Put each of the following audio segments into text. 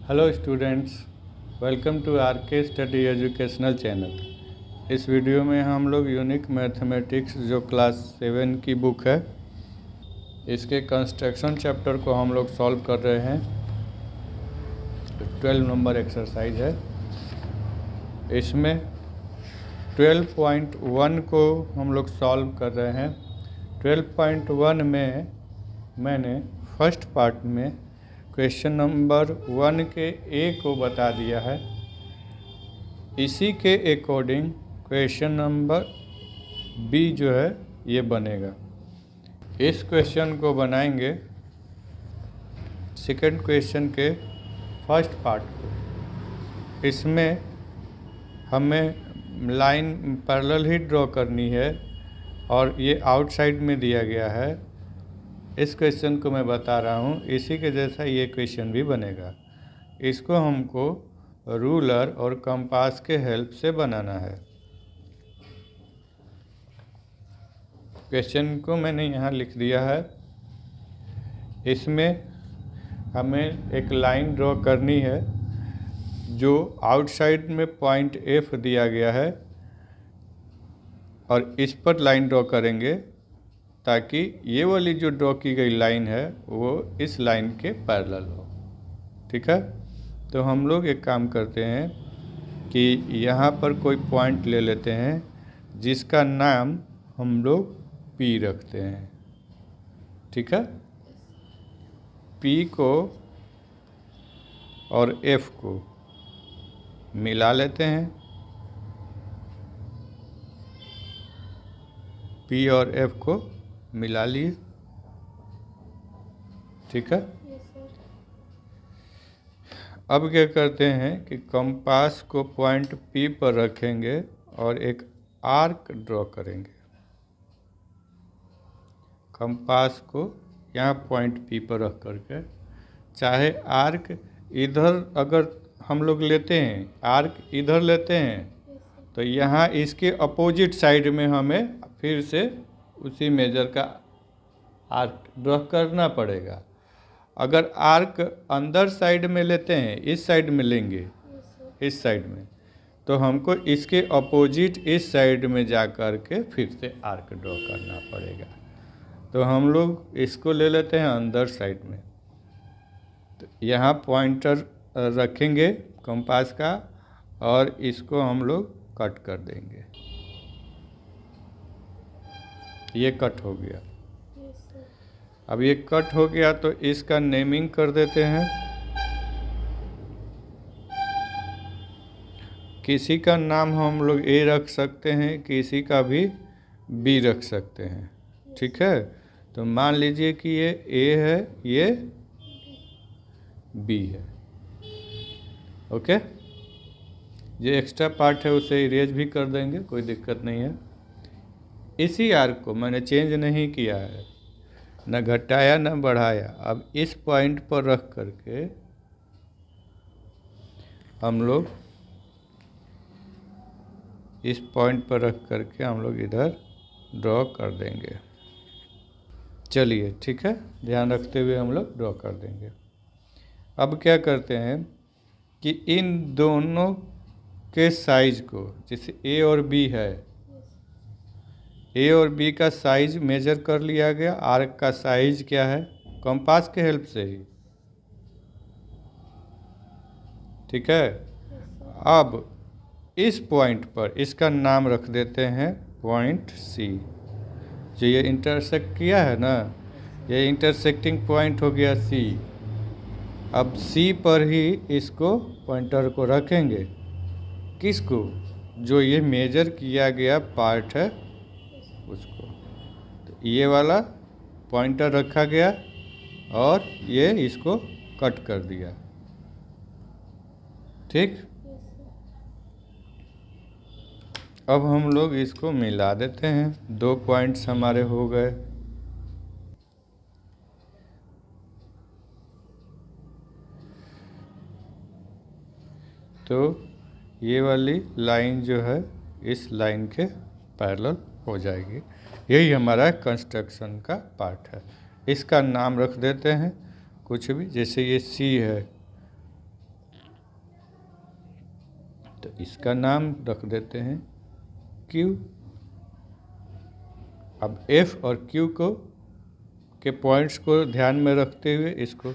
Hello students, welcome to R K study educational channel. इस video में हम लोग यूनिक मैथमेटिक्स जो क्लास 7 की बुक है, इसके कंस्ट्रक्शन चैप्टर को हम लोग सॉल्व कर रहे हैं। 12 नंबर एक्सरसाइज है। इसमें 12.1 को हम लोग सॉल्व कर रहे हैं। 12.1 में मैंने फर्स्ट पार्ट में क्वेश्चन नंबर 1 के ए को बता दिया है। इसी के अकॉर्डिंग क्वेश्चन नंबर बी जो है ये बनेगा। इस क्वेश्चन को बनाएंगे सेकंड क्वेश्चन के फर्स्ट पार्ट को। इसमें हमें लाइन पैरेलल ही ड्रॉ करनी है और ये आउटसाइड में दिया गया है। इस क्वेश्चन को मैं बता रहा हूँ, इसी के जैसा ये क्वेश्चन भी बनेगा। इसको हमको रूलर और कंपास के हेल्प से बनाना है। क्वेश्चन को मैंने यहाँ लिख दिया है। इसमें हमें एक लाइन ड्रॉ करनी है जो आउटसाइड में पॉइंट एफ दिया गया है और इस पर लाइन ड्रॉ करेंगे ताकि ये वाली जो ड्रॉ की गई लाइन है वो इस लाइन के पैरेलल हो। ठीक है, तो हम लोग एक काम करते हैं कि यहाँ पर कोई पॉइंट ले लेते हैं जिसका नाम हम लोग पी रखते हैं। ठीक है, पी को और एफ को मिला लेते हैं। पी और एफ को मिला लिए। ठीक है, अब क्या करते हैं कि कंपास को पॉइंट पी पर रखेंगे और एक आर्क ड्रॉ करेंगे। कंपास को यहाँ पॉइंट पी पर रख करके, चाहे आर्क इधर अगर हम लोग लेते हैं, आर्क इधर लेते हैं तो यहाँ इसके अपोजिट साइड में हमें फिर से उसी मेजर का आर्क ड्रॉ करना पड़ेगा। अगर आर्क अंदर साइड में लेते हैं, इस साइड में लेंगे, इस साइड में, तो हमको इसके अपोजिट इस साइड में जा कर के फिर से आर्क ड्रॉ करना पड़ेगा। तो हम लोग इसको ले लेते हैं अंदर साइड में। तो यहाँ पॉइंटर रखेंगे कंपास का और इसको हम लोग कट कर देंगे। ये कट हो गया। अब ये कट हो गया तो इसका नेमिंग कर देते हैं। किसी का नाम हम लोग ए रख सकते हैं, किसी का भी बी रख सकते हैं। ठीक है, तो मान लीजिए कि ये ए है, ये बी है। ओके, जो एक्स्ट्रा पार्ट है उसे इरेज भी कर देंगे, कोई दिक्कत नहीं है। इसी आर्क को मैंने चेंज नहीं किया है, न घटाया न बढ़ाया। अब इस पॉइंट पर रख करके हम लोग इस पॉइंट पर रख करके हम लोग इधर ड्रॉ कर देंगे। चलिए ठीक है, ध्यान रखते हुए हम लोग ड्रॉ कर देंगे। अब क्या करते हैं कि इन दोनों के साइज को, जैसे ए और बी है, ए और बी का साइज मेजर कर लिया गया। आर्क का साइज क्या है, कंपास के हेल्प से ही। ठीक है, अब इस पॉइंट पर इसका नाम रख देते हैं पॉइंट सी। जो ये इंटरसेक्ट किया है ना, ये इंटरसेक्टिंग पॉइंट हो गया सी। अब सी पर ही इसको पॉइंटर को रखेंगे। किसको? जो ये मेजर किया गया पार्ट है उसको। तो ये वाला पॉइंटर रखा गया और ये इसको कट कर दिया। ठीक, अब हम लोग इसको मिला देते हैं। 2 पॉइंट्स हमारे हो गए। तो ये वाली लाइन जो है इस लाइन के पैरेलल हो जाएगी। यही हमारा कंस्ट्रक्शन का पार्ट है। इसका नाम रख देते हैं कुछ भी, जैसे ये सी है तो इसका नाम रख देते हैं Q। अब F और Q को के पॉइंट्स को ध्यान में रखते हुए इसको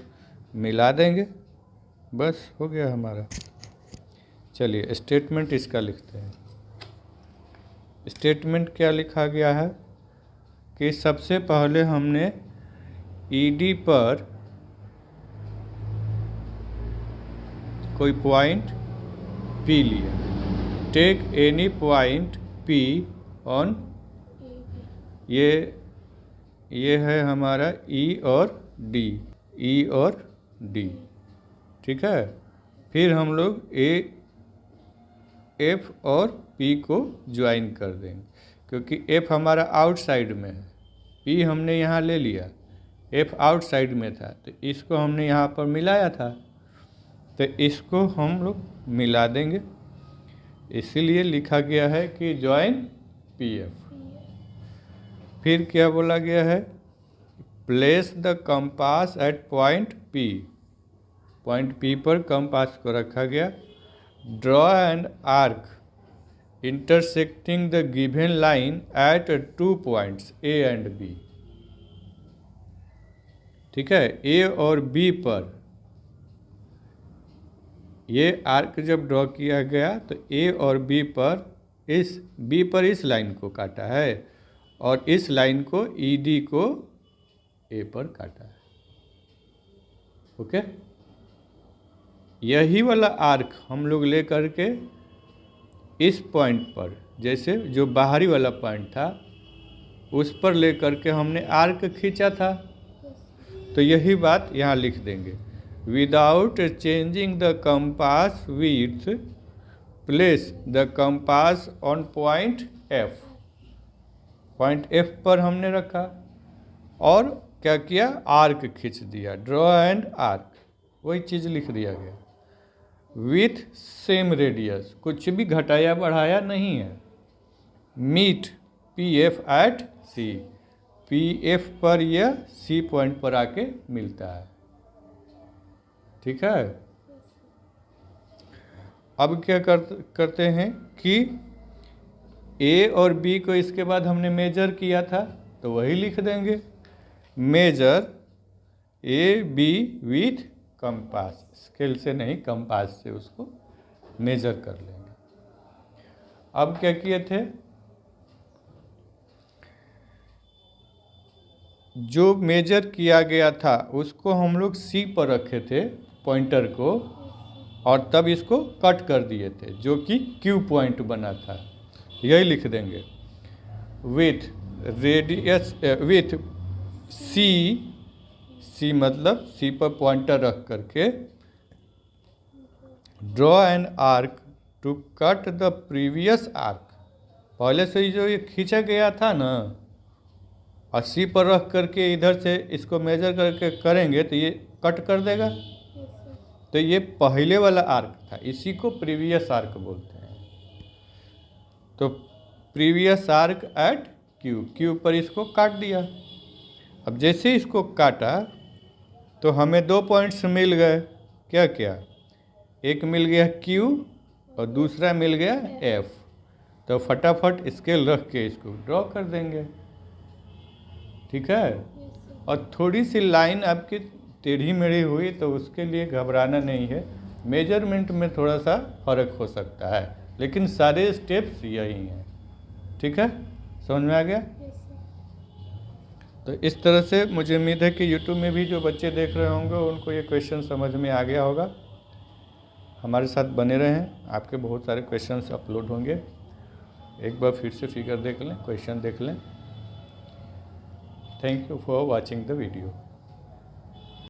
मिला देंगे, बस हो गया हमारा। चलिए स्टेटमेंट इसका लिखते हैं। स्टेटमेंट क्या लिखा गया है कि सबसे पहले हमने ED पर कोई पॉइंट P लिया। Take any point P on, ये है हमारा E और D, ठीक है। फिर हम लोग F और P को ज्वाइन कर देंगे, क्योंकि F हमारा आउटसाइड में है, P हमने यहाँ ले लिया, F आउटसाइड में था, तो इसको हमने यहाँ पर मिलाया था, तो इसको हम लोग मिला देंगे। इसीलिए लिखा गया है कि ज्वाइन PF। फिर क्या बोला गया है, place the compass at point P। Point P पर कंपास को रखा गया। Draw an arc intersecting the given line at 2 points A and B। ठीक है, A और B पर ये आर्क जब ड्रॉ किया गया तो A और B पर इस लाइन को काटा है और इस लाइन को ED को A पर काटा है। ओके, यही वाला आर्क हम लोग ले करके इस पॉइंट पर, जैसे जो बाहरी वाला पॉइंट था उस पर ले करके हमने आर्क खींचा था, तो यही बात यहाँ लिख देंगे। Without changing the compass width place the compass on point F। Point F पर हमने रखा और क्या किया, आर्क खींच दिया, ड्रॉ एंड आर्क, वही चीज़ लिख दिया गया। विथ सेम रेडियस, कुछ भी घटाया बढ़ाया नहीं है। Meet PF at C, PF पर यह C पॉइंट पर आके मिलता है। ठीक है, अब क्या करते हैं कि A और B को इसके बाद हमने मेजर किया था, तो वही लिख देंगे। Measure AB with compass, scale से नहीं कंपास से उसको मेजर कर लेंगे। अब क्या किए थे, जो मेजर किया गया था उसको हम लोग C पर रखे थे पॉइंटर को, और तब इसको कट कर दिए थे, जो कि Q पॉइंट बना था। यही लिख देंगे। विथ रेडियस विथ C मतलब C पर पॉइंटर रख करके draw an arc to cut the previous arc. पहले से ही जो ये खींचा गया था ना, और C पर रख करके इधर से इसको मेजर करके करेंगे तो ये कट कर देगा, तो ये पहले वाला आर्क था, इसी को प्रीवियस आर्क बोलते हैं। तो प्रीवियस आर्क एट Q पर इसको काट दिया। अब जैसे इसको काटा तो हमें 2 पॉइंट्स मिल गए। क्या क्या, एक मिल गया Q और दूसरा मिल गया F। तो फटाफट स्केल रख के इसको ड्रॉ कर देंगे। ठीक है, और थोड़ी सी लाइन आपकी टेढ़ी मेढ़ी हुई तो उसके लिए घबराना नहीं है, मेजरमेंट में थोड़ा सा फर्क हो सकता है, लेकिन सारे स्टेप्स यही हैं। ठीक है, समझ में आ गया? तो इस तरह से मुझे उम्मीद है कि YouTube में भी जो बच्चे देख रहे होंगे उनको ये क्वेश्चन समझ में आ गया होगा। हमारे साथ बने रहें, आपके बहुत सारे क्वेश्चंस अपलोड होंगे। एक बार फिर से फिगर देख लें, क्वेश्चन देख लें। Thank you for watching the video.